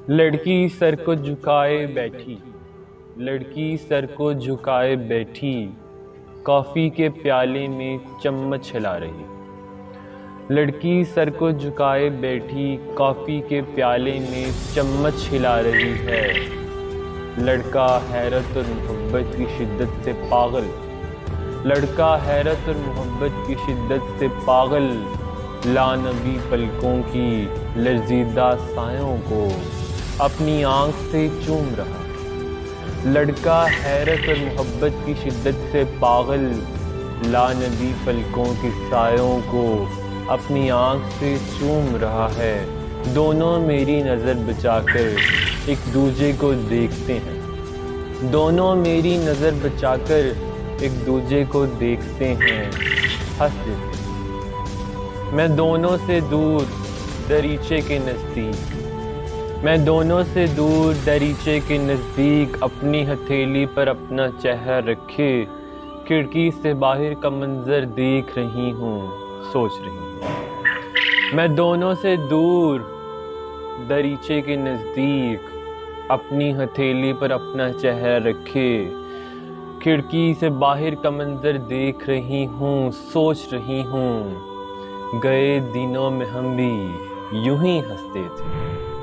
لڑکی سر کو جھکائے بیٹھی، لڑکی سر کو جھکائے بیٹھی، کافی کے پیالے میں چمچ ہلا رہی۔ لڑکی سر کو جھکائے بیٹھی، کافی کے پیالے میں چمچ ہلا رہی ہے۔ لڑکا حیرت اور محبت کی شدت سے پاگل، لڑکا حیرت اور محبت کی شدت سے پاگل، لانبی پلکوں کی لرزیدہ سایوں کو اپنی آنکھ سے چوم رہا۔ لڑکا حیرت اور محبت کی شدت سے پاگل، لانبی پلکوں کی سایوں کو اپنی آنکھ سے چوم رہا ہے۔ دونوں میری نظر بچا کر ایک دوسرے کو دیکھتے ہیں، دونوں میری نظر بچا کر ایک دوسرے کو دیکھتے ہیں، ہنس دیتے ہیں۔ میں دونوں سے دور دریچے کے نزدیک، میں دونوں سے دور دریچے کے نزدیک اپنی ہتھیلی پر اپنا چہرہ رکھے کھڑکی سے باہر کا منظر دیکھ رہی ہوں، سوچ رہی ہوں۔ میں دونوں سے دور دریچے کے نزدیک اپنی ہتھیلی پر اپنا چہرہ رکھے کھڑکی سے باہر کا منظر دیکھ رہی ہوں، سوچ رہی ہوں۔ گئے دنوں میں ہم بھی یوں ہی ہنستے تھے۔